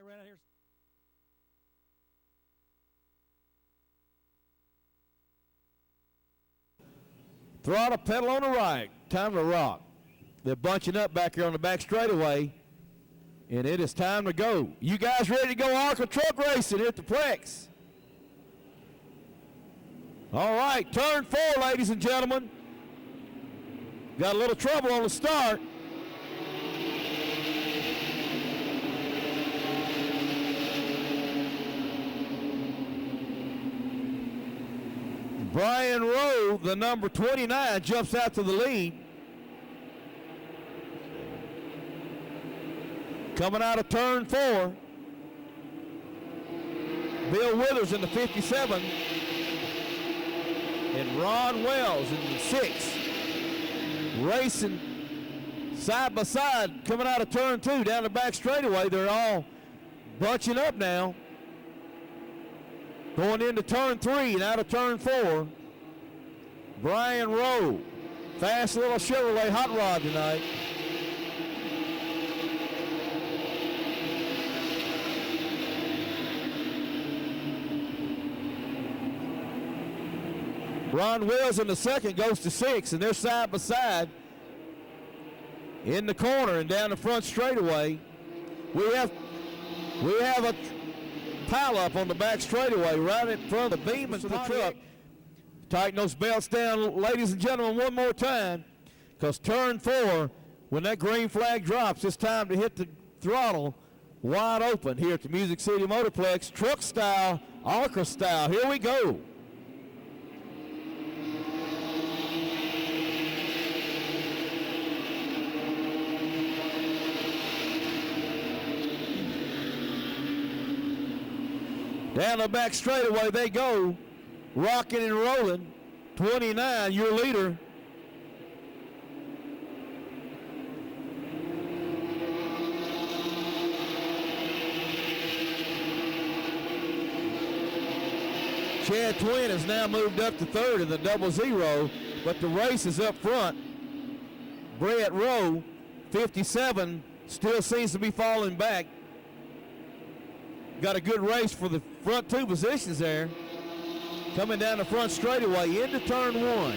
I ran out here. Throttle pedal on the right. Time to rock. They're bunching up back here on the back straightaway, and it is time to go. You guys ready to go ARCA truck racing here at the Plex? All right, turn 4, ladies and gentlemen. Got a little trouble on the start. Brian Rowe, the number 29, jumps out to the lead. Coming out of turn 4. Bill Withers in the 57. And Ron Wells in the 6. Racing side by side, coming out of turn 2 down the back straightaway. They're all bunching up now. Going into turn 3 and out of turn 4. Brian Rowe. Fast little Chevrolet hot rod tonight. Ron Wells in the second goes to 6, and they're side by side in the corner and down the front straightaway. We have a pile up on the back straightaway right in front of the beam of the truck. Tighten those belts down, ladies and gentlemen, one more time, because turn 4, when that green flag drops, it's time to hit the throttle wide open here at the Music City Motorplex, truck style, ARCA style. Here we go. Down the back straightaway they go, rocking and rolling. 29, your leader. Chad Twin has now moved up to 3rd in the 00, but the race is up front. Brett Rowe, 57, still seems to be falling back. Got a good race for the front 2 positions there. Coming down the front straightaway into turn 1.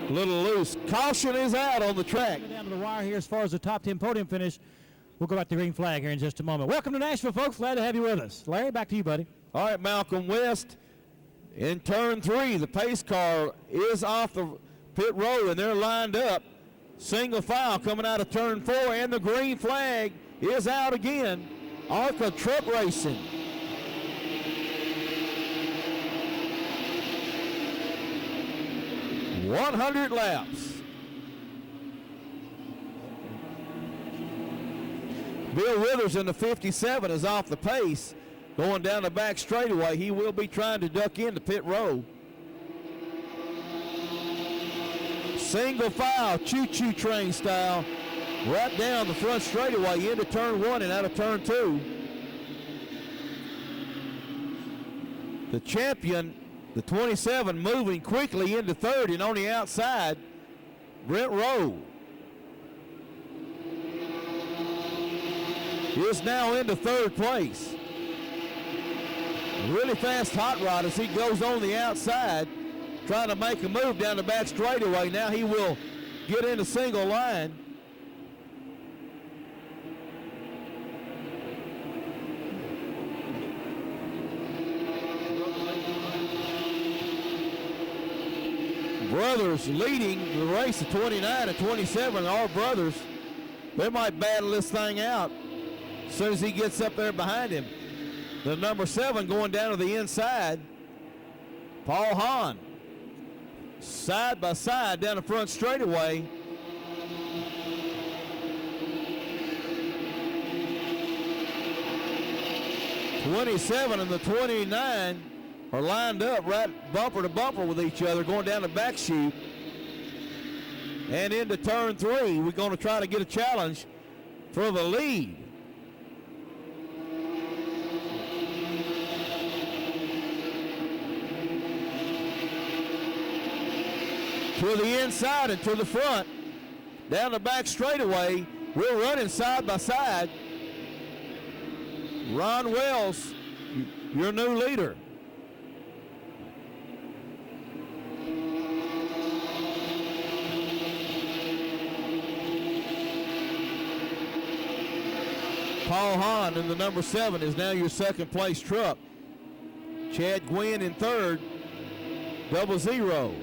A little loose. Caution is out on the track. Down to the wire here as far as the top 10 podium finish. We'll go back to the green flag here in just a moment. Welcome to Nashville, folks. Glad to have you with us. Larry, back to you, buddy. All right, Malcolm West in turn 3. The pace car is off the pit road, and they're lined up. Single file coming out of turn 4, and the green flag is out again. ARCA truck racing. $100 laps. Bill Withers in the 57 is off the pace. Going down the back straightaway, he will be trying to duck into pit row. Single file, choo-choo train style, right down the front straightaway into turn 1 and out of turn 2. The champion, the 27, moving quickly into 3rd, and on the outside, Brent Rowe is now into 3rd place. Really fast hot rod as he goes on the outside, trying to make a move down the back straightaway. Now he will get into single line. Brothers leading the race of 29 and 27 are brothers. They might battle this thing out as soon as he gets up there behind him. The number 7 going down to the inside. Paul Hahn, side by side down the front straightaway. '27 and the 29 are lined up right bumper to bumper with each other, going down the back chute. And into turn 3, we're going to try to get a challenge for the lead. to the inside and to the front. Down the back straightaway. We're running side by side. Ron Wells, your new leader. Paul Hahn in the number 7 is now your second place truck. Chad Gwynn in third, 00.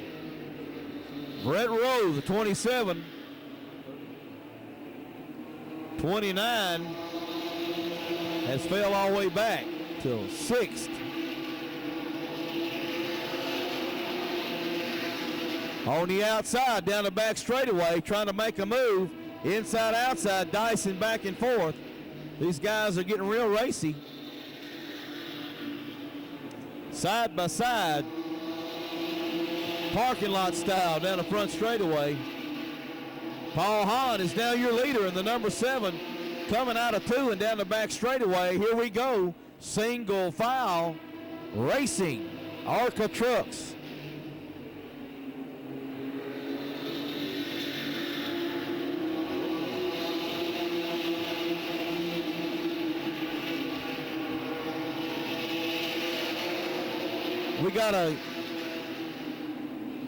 Brett Rowe, the 27. 29 has fell all the way back till 6th. On the outside, down the back straightaway, trying to make a move. Inside, outside, dicing back and forth. These guys are getting real racy. Side by side, parking lot style down the front straightaway. Paul Hahn is now your leader in the number 7, coming out of 2 and down the back straightaway. Here we go, single file racing, ARCA trucks. We got a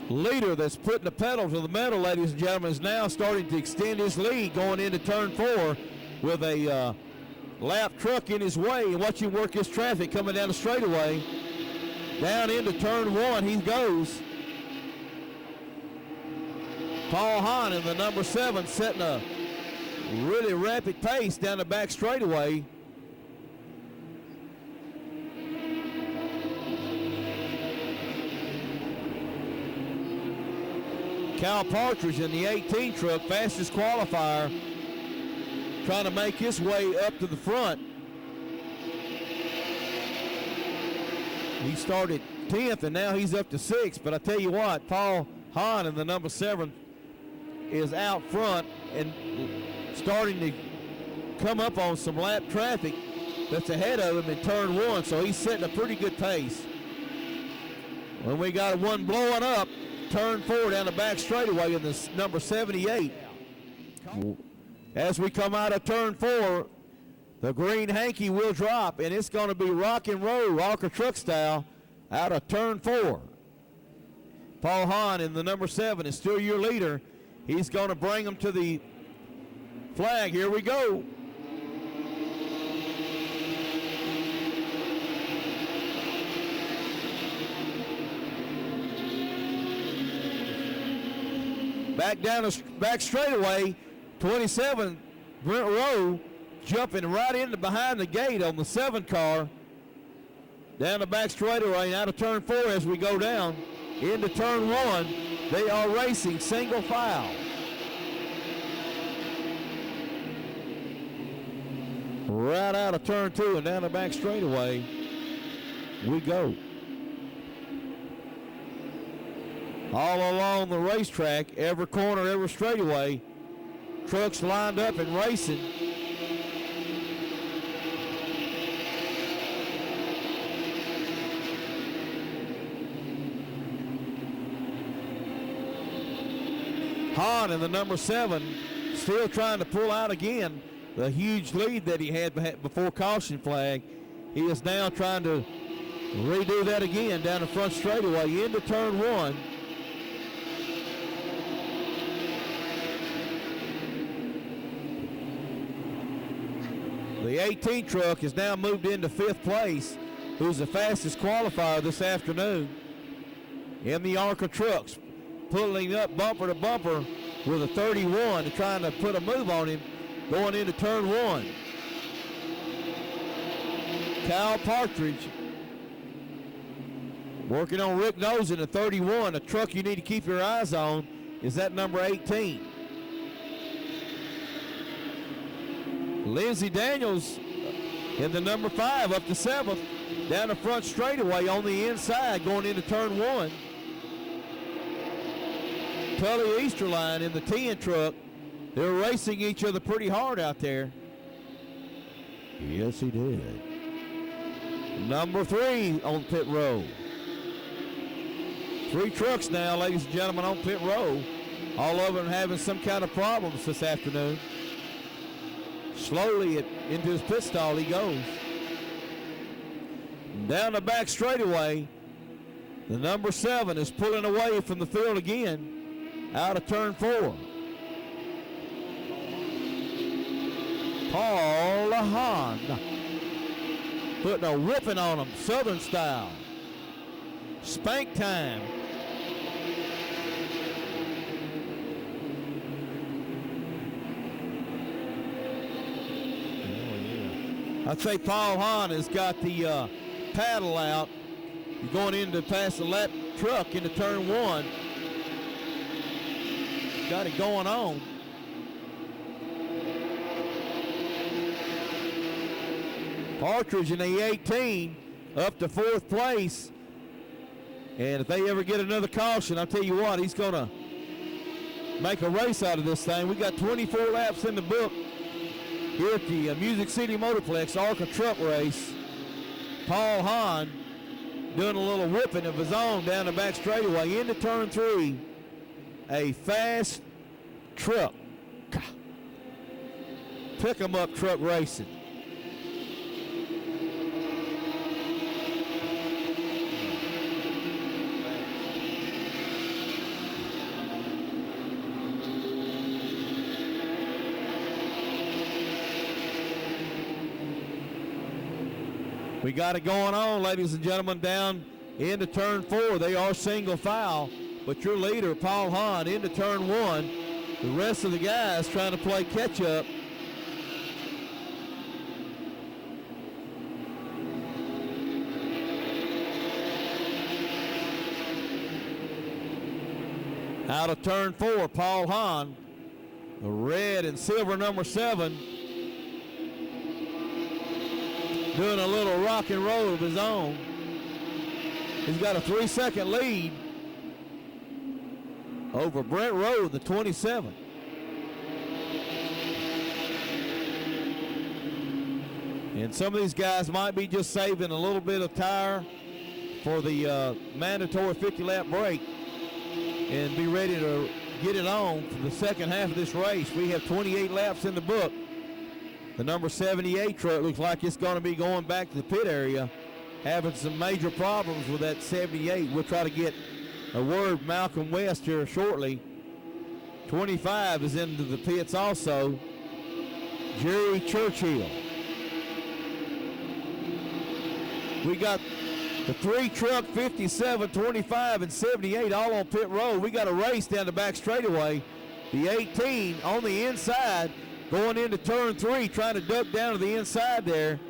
leader that's putting the pedal to the metal, ladies and gentlemen, is now starting to extend his lead going into turn 4 with a lap truck in his way. And watch him work his traffic coming down the straightaway. Down into turn 1 he goes. Paul Hahn in the number 7 setting a really rapid pace down the back straightaway. Cal Partridge in the 18 truck, fastest qualifier, trying to make his way up to the front. He started 10th and now he's up to 6th, but I tell you what, Paul Hahn in the number 7 is out front and starting to come up on some lap traffic that's ahead of him in turn 1, so he's setting a pretty good pace. When we got one blowing up, turn 4 down the back straightaway in this number 78. As we come out of turn 4, the green hanky will drop, and it's going to be rock and roll, ARCA truck style, out of turn 4. Paul Hahn in the number 7 is still your leader. He's going to bring them to the flag. Here we go. Back down the back straightaway, 27, Brent Rowe jumping right into behind the gate on the 7 car. Down the back straightaway, out of turn 4 as we go down into turn 1. They are racing single file. Right out of turn 2 and down the back straightaway we go. All along the racetrack, every corner, every straightaway, trucks lined up and racing. Hahn in the number 7 still trying to pull out again the huge lead that he had before caution flag. He is now trying to redo that again down the front straightaway into turn 1. The 18 truck has now moved into 5th place, who's the fastest qualifier this afternoon in the ARCA trucks, pulling up bumper to bumper with a 31 and trying to put a move on him going into turn 1. Cal Partridge working on Rick Nose in the 31. A truck you need to keep your eyes on is that number 18. Lindsey Daniels in the number 5 up to 7th, down the front straightaway on the inside going into turn 1. Tully Easterline in the 10 truck. They're racing each other pretty hard out there. Yes, he did. Number 3 on pit row. 3 trucks now, ladies and gentlemen, on pit row. All of them having some kind of problems this afternoon. Slowly into his pit stall he goes. Down the back straightaway, the number 7 is pulling away from the field again, out of turn 4. Paul Hahn putting a whooping on him, Southern style. Spank time. I'd say Paul Hahn has got the paddle out. You're going into past the lap truck into turn 1. Got it going on. Partridge in the 18 up to 4th place. And if they ever get another caution, I'll tell you what, he's going to make a race out of this thing. We got 24 laps in the book here at the Music City Motorplex ARCA truck race. Paul Hahn doing a little whipping of his own down the back straightaway into turn 3. A fast truck. Pick 'em up truck racing. We got it going on, ladies and gentlemen, down into turn 4. They are single file, but your leader, Paul Hahn, into turn 1. The rest of the guys trying to play catch up. Out of turn 4, Paul Hahn, the red and silver number 7. Doing a little rock and roll of his own. He's got a 3-second lead over Brent Rowe, the 27. And some of these guys might be just saving a little bit of tire for the mandatory 50-lap break and be ready to get it on for the second half of this race. We have 28 laps in the book. The number 78 truck looks like it's going to be going back to the pit area, having some major problems with that 78. We'll try to get a word Malcolm West here shortly. 25 is into the pits also. Jerry Churchill. We got the 3 truck, 57, 25, and 78 all on pit road. We got a race down the back straightaway. The 18 on the inside, going into turn 3, trying to duck down to the inside there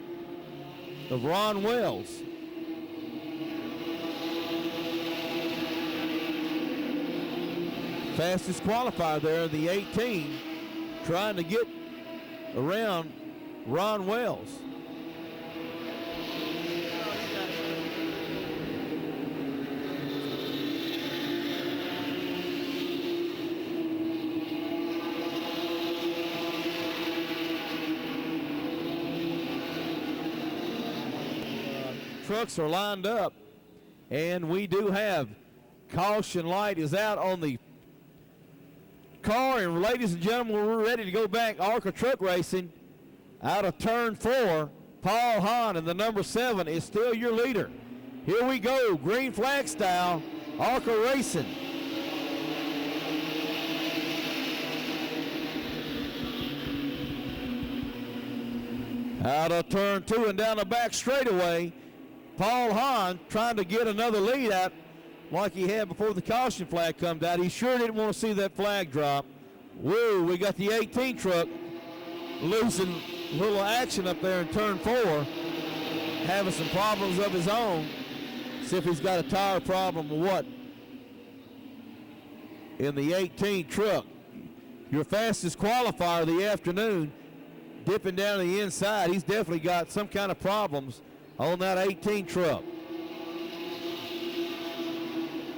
of Ron Wells. Fastest qualifier there, the 18, trying to get around Ron Wells. Trucks are lined up, and we do have caution light is out on the car, and ladies and gentlemen, we're ready to go back. ARCA truck racing out of turn 4. Paul Hahn and the number 7 is still your leader. Here we go, green flag style, ARCA racing. Out of turn 2 and down the back straightaway. Paul Hahn trying to get another lead out like he had before the caution flag comes out. He sure didn't want to see that flag drop. Woo, we got the 18 truck losing a little action up there in turn 4, having some problems of his own. See if he's got a tire problem or what. In the 18 truck, your fastest qualifier of the afternoon, dipping down to the inside. He's definitely got some kind of problems on that 18 truck.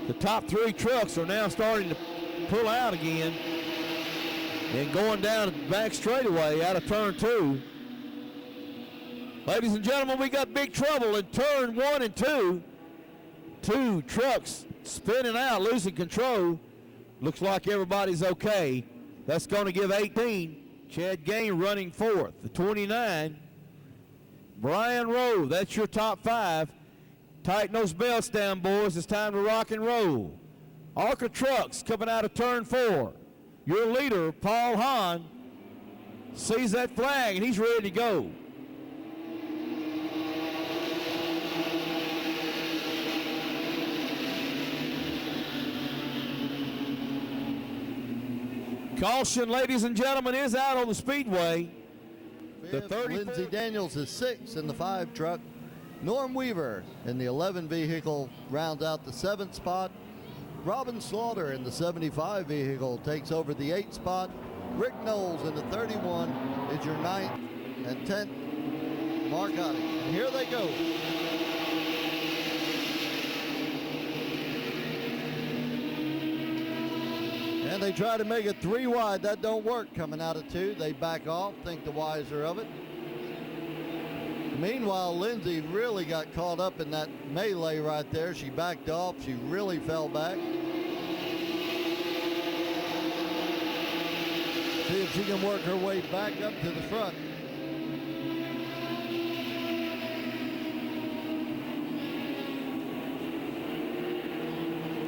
The top 3 trucks are now starting to pull out again and going down the back straightaway out of turn 2. Ladies and gentlemen, we got big trouble in turn 1 and 2. 2 trucks spinning out, losing control. Looks like everybody's okay. That's going to give 18. Chad Gain running fourth. The 29, Brian Rowe. That's your top 5. Tighten those belts down, boys. It's time to rock and roll. ARCA Trucks coming out of turn 4. Your leader, Paul Hahn, sees that flag and he's ready to go. Caution, ladies and gentlemen, is out on the speedway. The 30. Lindsey Daniels is 6 in the 5 truck. Norm Weaver in the 11 vehicle rounds out the 7th spot. Robin Slaughter in the 75 vehicle takes over the 8th spot. Rick Knowles in the 31 is your 9th and 10th. Mark Otte. And here they go. And they try to make it 3 wide. That don't work coming out of 2. They back off, think the wiser of it. Meanwhile, Lindsey really got caught up in that melee right there. She backed off. She really fell back. See if she can work her way back up to the front.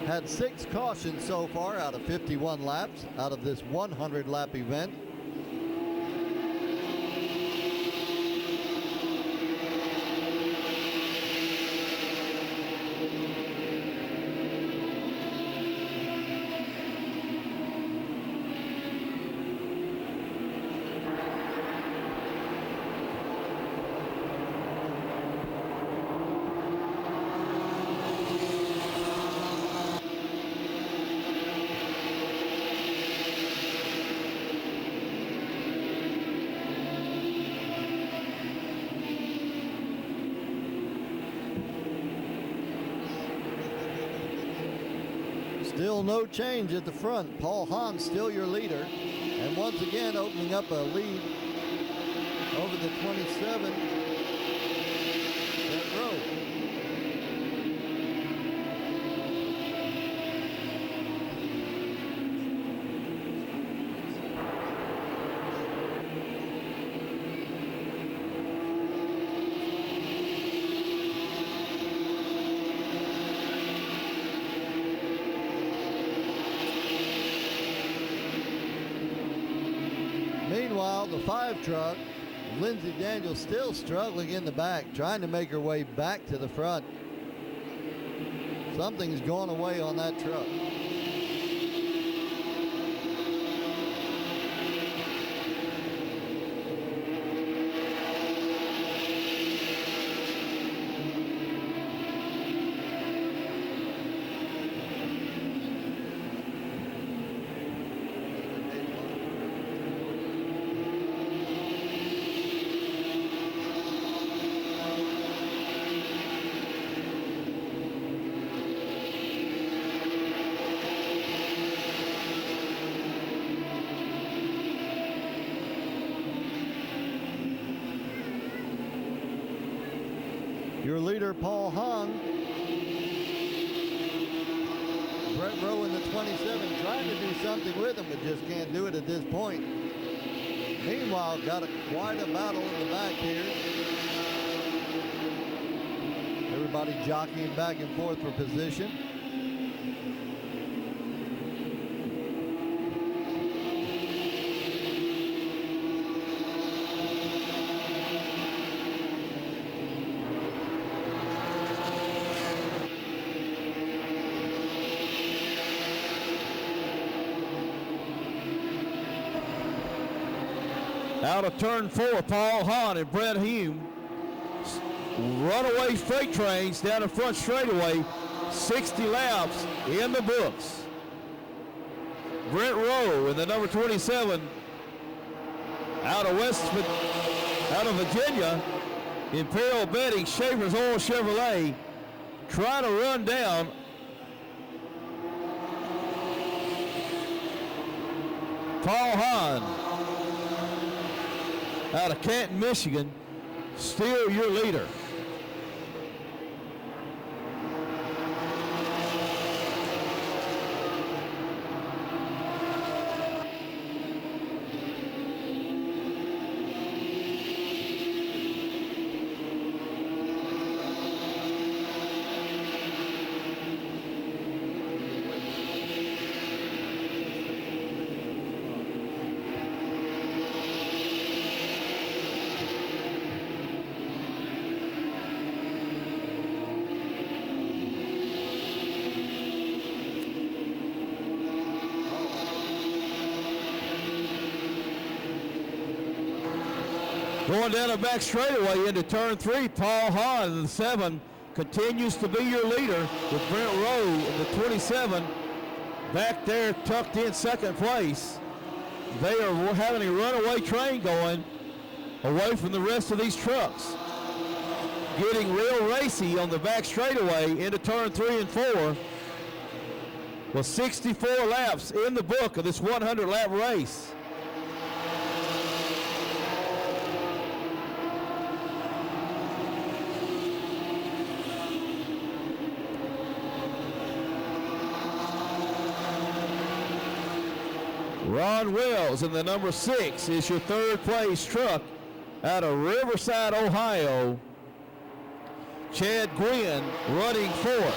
Had 6 cautions so far out of 51 laps out of this 100 lap event. Still no change at the front. Paul Hahn still your leader. And once again opening up a lead over the 27. Brett Rowe. Meanwhile, the 5 truck, Lindsey Daniels still struggling in the back, trying to make her way back to the front. Something's gone away on that truck. Your leader, Paul Hahn. Brett Rowe in the 27 trying to do something with him, but just can't do it at this point. Meanwhile, got quite a battle in the back here. Everybody jockeying back and forth for position. Out of turn 4, Paul Hahn and Brett Hume. Runaway freight trains down the front straightaway. 60 laps in the books. Brett Rowe in the number 27 out of Virginia. Imperial Betting, Schaefer's Oil Chevrolet, trying to run down Paul Hahn out of Canton, Michigan, still your leader. Going down the back straightaway into turn 3, Paul Hahn in the 7 continues to be your leader with Brent Rowe in the 27 back there tucked in second place. They are having a runaway train going away from the rest of these trucks. Getting real racy on the back straightaway into turn 3 and 4 with 64 laps in the book of this 100-lap race. Ron Wells in the number 6 is your third place truck out of Riverside, Ohio. Chad Gwynn running fourth.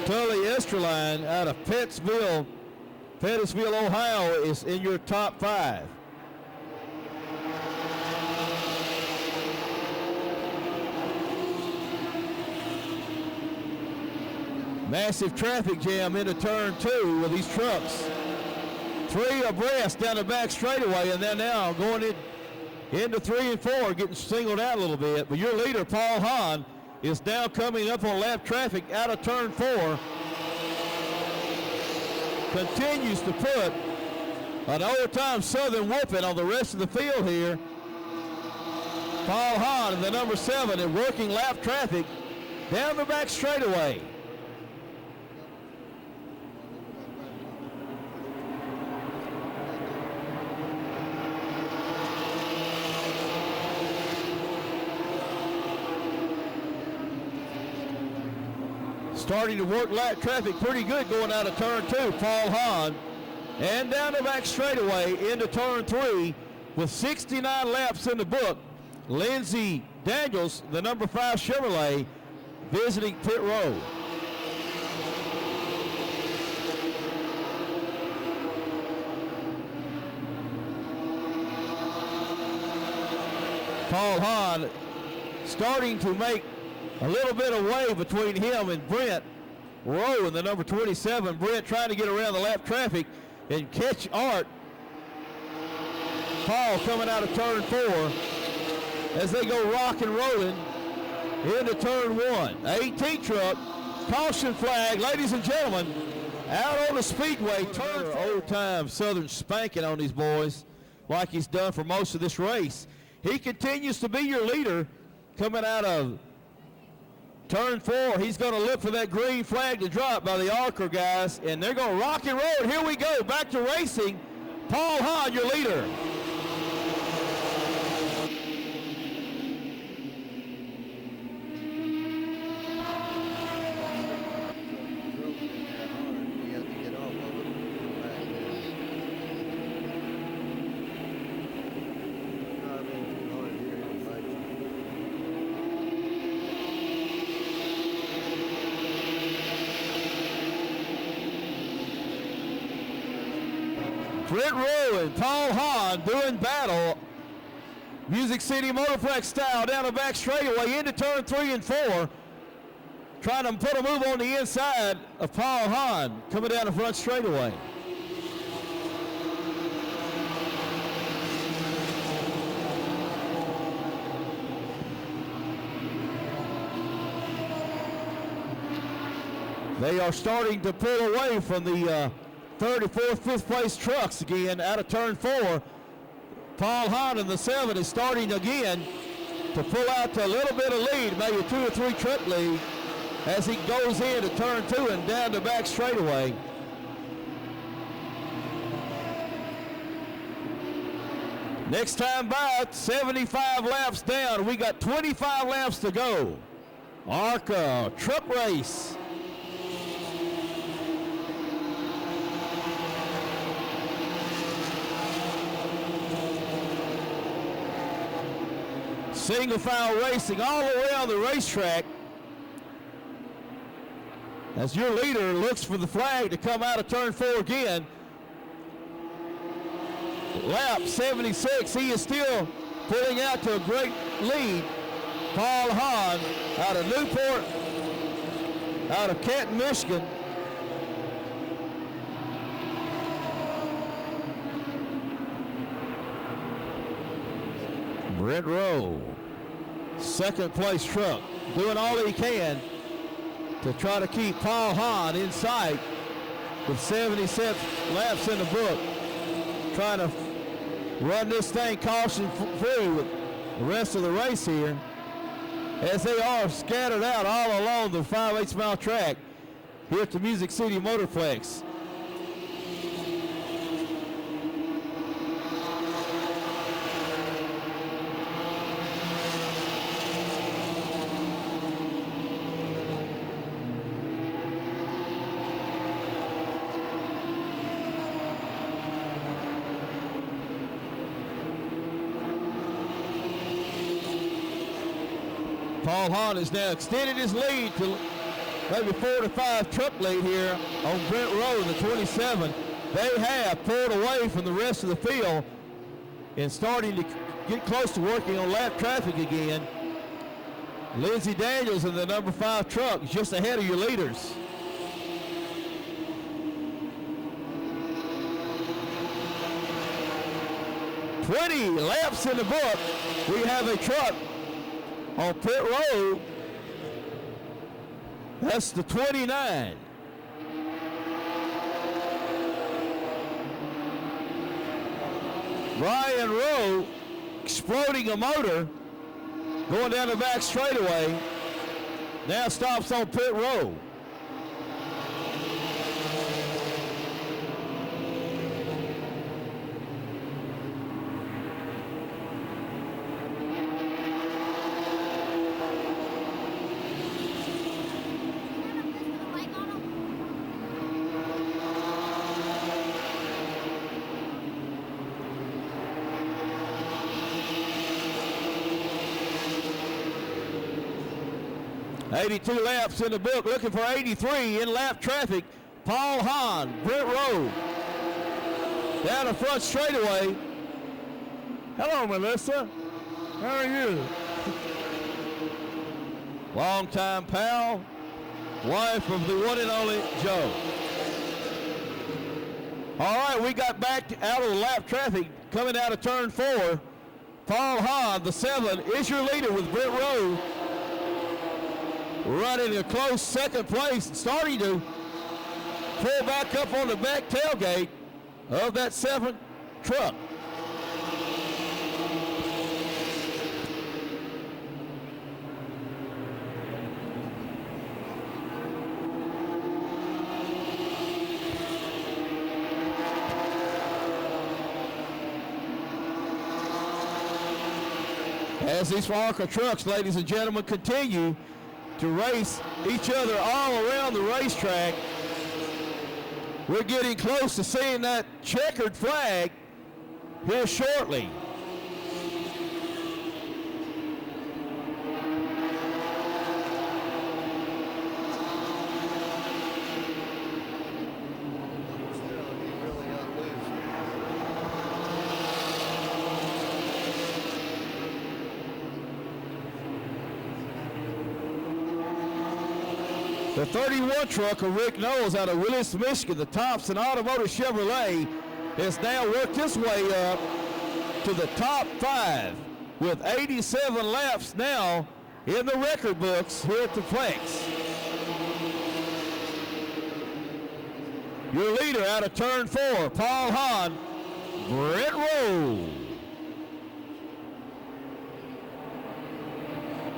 Tully Esterline out of Pettisville, Ohio is in your top 5. Massive traffic jam into turn 2 with these trucks. 3 abreast down the back straightaway, and they're now going into 3 and 4, getting singled out a little bit. But your leader, Paul Hahn, is now coming up on lap traffic out of turn 4. Continues to put an old-time Southern whooping on the rest of the field here. Paul Hahn in the number 7 and working lap traffic down the back straightaway. Starting to work lap traffic pretty good going out of turn 2, Paul Hahn. And down the back straightaway into turn 3 with 69 laps in the book. Lindsey Daniels, the number 5 Chevrolet, visiting pit road. Paul Hahn starting to make a little bit of way between him and Brent Rowe in the number 27. Brent trying to get around the lap traffic and catch Art. Paul coming out of turn 4 as they go rock and rolling into turn 1. 18 truck, caution flag, ladies and gentlemen, out on the speedway. Turn 4. Old-time Southern spanking on these boys like he's done for most of this race. He continues to be your leader coming out of turn 4. He's going to look for that green flag to drop by the ARCA guys, and they're going to rock and roll. Here we go, back to racing. Paul Hahn, your leader. Brent Rowe and Paul Hahn doing battle. Music City Motorplex style down the back straightaway into turn 3 and 4. Trying to put a move on the inside of Paul Hahn coming down the front straightaway. They are starting to pull away from the 34th, 5th place trucks again out of turn 4. Paul Hahn in the 7 is starting again to pull out to a little bit of lead, maybe a 2 or 3 truck lead as he goes into turn 2 and down the back straightaway. Next time by, 75 laps down. We got 25 laps to go. ARCA truck race. Single file racing all around the racetrack as your leader looks for the flag to come out of turn 4 again. Lap 76, he is still pulling out to a great lead Paul Hahn out of Newport, out of Canton, Michigan. Brent Rowe, second place truck, doing all he can to try to keep Paul Hahn in sight with 77 laps in the book, trying to run this thing caution-free with the rest of the race here, as they are scattered out all along the 5/8 mile track here at the Music City Motorplex. Paul Hahn has now extended his lead to maybe 4 to 5 truck lead here on Brent Rowe, the 27. They have pulled away from the rest of the field and starting to get close to working on lap traffic again. Lindsey Daniels in the number 5 truck is just ahead of your leaders. "20 laps in the book." We have a truck on pit road. That's the 29. Ryan Rowe exploding a motor going down the back straightaway. Now stops on pit road. "82 laps in the book, looking for 83 in lap traffic." Paul Hahn, Brent Rowe, down the front straightaway. "Hello, Melissa. How are you?" Longtime pal, wife of the one and only Joe. All right, we got back out of the lap traffic coming out of turn 4. Paul Hahn, the 7, is your leader with Brent Rowe running a close second place and starting to pull back up on the back tailgate of that 7 truck. As these ARCA trucks, ladies and gentlemen, continue to race each other all around the racetrack, we're getting close to seeing that checkered flag here shortly. The 31 truck of Rick Knowles out of Willis, Michigan, the Thompson Automotive Chevrolet, has now worked its way up to the top 5 with 87 laps now in the record books here at the Plex. Your leader out of turn 4, Paul Hahn, Brent Rowe.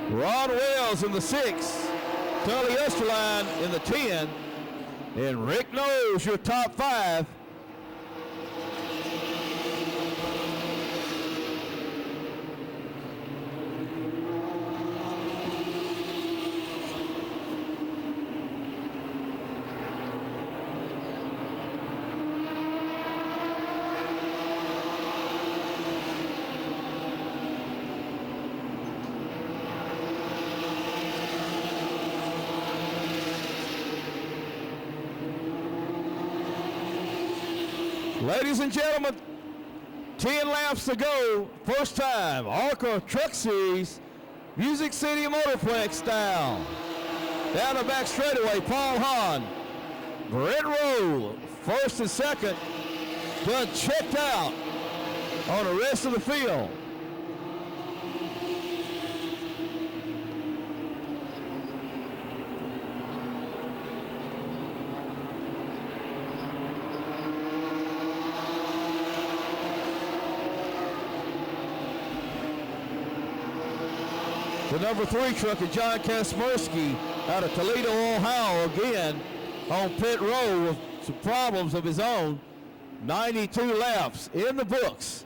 Ron Wells in the 6. Tully Esterline in the 10, and Rick Knowles, your top 5. Ladies and gentlemen, 10 laps to go. First time ARCA Truck Series Music City Motorplex style. Down the back straightaway, Paul Hahn. Brent Rowe, first and second, done checked out on the rest of the field. The number 3 truck is John Kaspersky out of Toledo, Ohio, again on pit row with some problems of his own. 92 laps in the books.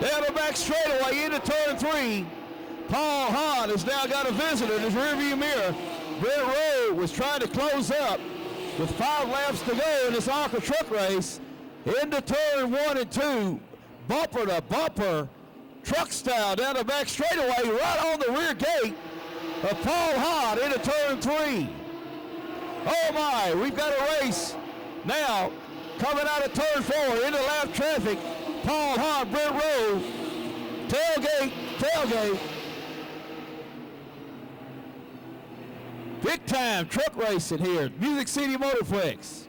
Down the back straightaway into turn 3. Paul Hahn has now got a visitor in his rearview mirror. Brent Rowe was trying to close up with 5 laps to go in this ARCA truck race. Into turn 1 and 2. Bumper to bumper. Truck style down the back straightaway right on the rear gate of Paul Hahn into turn 3. Oh my, we've got a race now coming out of turn 4 into lap traffic. Paul Hahn, Brent Rowe, tailgate. Big time truck racing here, Music City Motorplex.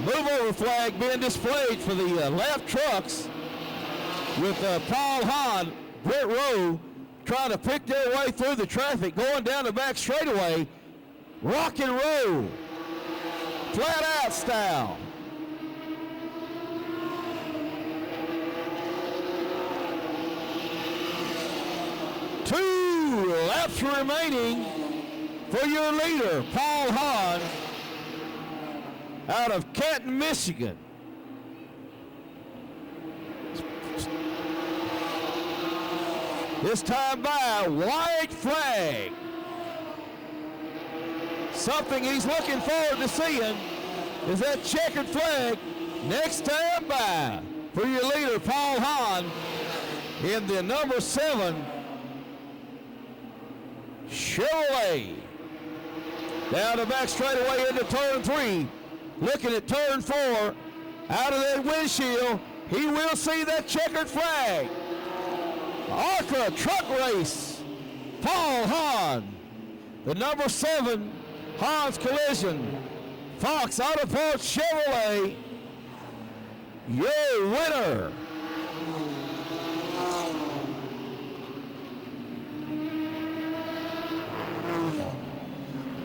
Move over flag being displayed for the lap trucks with Paul Hahn, Brent Rowe, trying to pick their way through the traffic, going down the back straightaway. Rock and roll. Flat out style. Two laps remaining for your leader, Paul Hahn, out of Canton, Michigan. This time by white flag. Something he's looking forward to seeing is that checkered flag next time by for your leader, Paul Hahn, in the number 7 Chevrolet. Down the back straightaway into turn 3. Looking at turn 4. Out of that windshield, he will see that checkered flag. ARCA truck race. Paul Hahn, the number 7 Hahn's Collision Fox Autoport Chevrolet, your winner.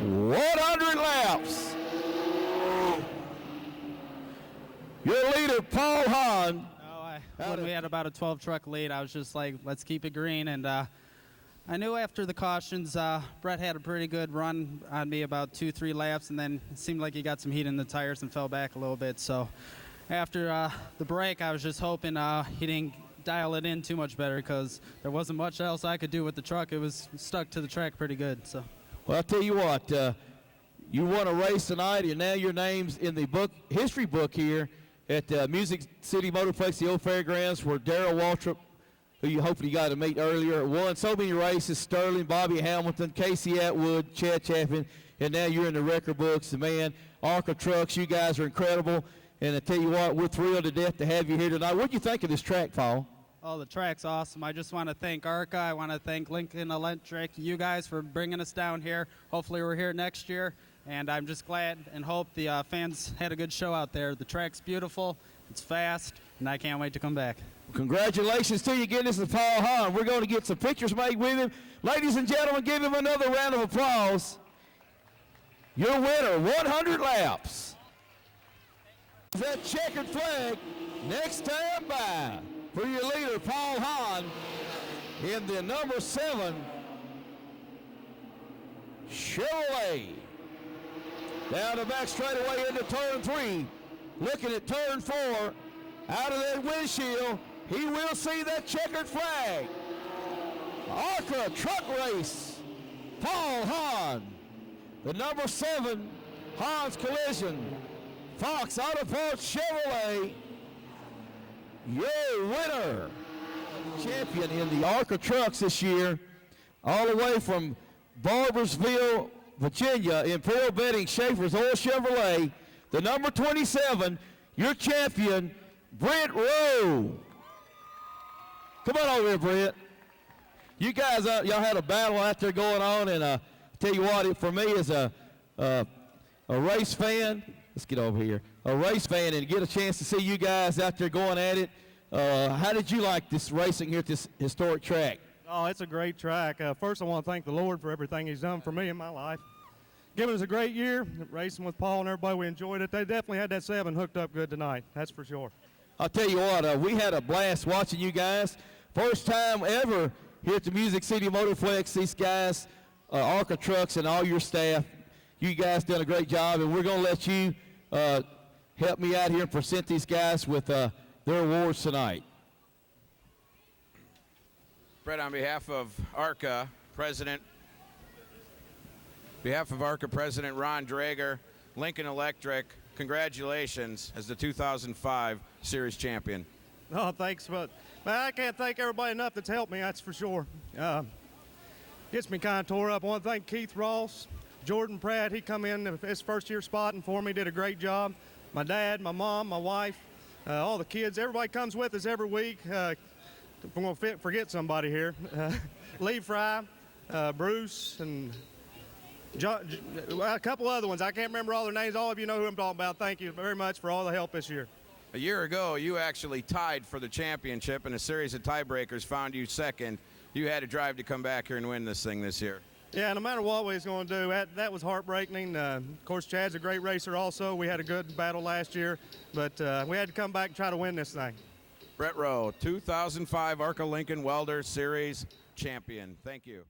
"100 laps." Your leader, Paul Hahn. When we had about a 12 truck lead, I was just like, let's keep it green. And I knew after the cautions, Brett had a pretty good run on me about 2-3 laps, and then it seemed like he got some heat in the tires and fell back a little bit. So after the break, I was just hoping he didn't dial it in too much better, because there wasn't much else I could do with the truck. It was stuck to the track pretty good. So. Well, I'll tell you what, you won a race tonight, and now your name's in the history book here at Music City Motorplex, the old fairgrounds, where Darrell Waltrip, who you hopefully got to meet earlier, won so many races. Sterling, Bobby Hamilton, Casey Atwood, Chad Chaffin, and now you're in the record books. The man, ARCA Trucks, you guys are incredible. And I tell you what, we're thrilled to death to have you here tonight. What do you think of this track, Paul? Oh, the track's awesome. I just want to thank ARCA. I want to thank Lincoln Electric, you guys, for bringing us down here. Hopefully we're here next year. And I'm just glad and hope the fans had a good show out there. The track's beautiful, it's fast, and I can't wait to come back. Congratulations to you. Again, this is Paul Hahn. We're going to get some pictures made with him. Ladies and gentlemen, give him another round of applause. Your winner, 100 laps. That checkered flag next time by for your leader, Paul Hahn, in the number 7 Chevrolet. Down the back straightaway into turn 3. Looking at turn 4. Out of that windshield, he will see that checkered flag. ARCA truck race. Paul Hahn. The number 7 Hahn's Collision. Fox Auto Parts Chevrolet. Your winner. Champion in the ARCA trucks this year. All the way from Barbersville, Virginia, Imperial Bedding, Schaefer's Oil Chevrolet. The number 27, your champion, Brent Rowe. Come on over here, Brent. You guys, y'all had a battle out there going on, and tell you what, for me as a race fan, let's get over here, a race fan, and get a chance to see you guys out there going at it. How did you like this racing here at this historic track? Oh, it's a great track. First, I want to thank the Lord for everything He's done for me in my life. Giving us a great year, racing with Paul and everybody, we enjoyed it. They definitely had that 7 hooked up good tonight, that's for sure. I'll tell you what, we had a blast watching you guys. First time ever here at the Music City Motorplex, these guys, ARCA trucks and all your staff, you guys done a great job, and we're going to let you help me out here and present these guys with their awards tonight. Brett, on behalf of ARCA President Ron Drager, Lincoln Electric, congratulations as the 2005 Series champion. Oh, thanks, but man, I can't thank everybody enough that's helped me, that's for sure. Gets me kind of tore up. I want to thank Keith Ross, Jordan Pratt. He come in his first year spotting for me, did a great job. My dad, my mom, my wife, all the kids, everybody comes with us every week. I'm going to forget somebody here. Lee Fry, Bruce, and a couple other ones. I can't remember all their names. All of you know who I'm talking about. Thank you very much for all the help this year. A year ago, you actually tied for the championship, and a series of tiebreakers found you second. You had to drive to come back here and win this thing this year. Yeah, no matter what we was going to do, that was heartbreaking. Of course, Chad's a great racer also. We had a good battle last year, but we had to come back and try to win this thing. Brett Rowe, 2005 ARCA Lincoln Welder Series champion. Thank you.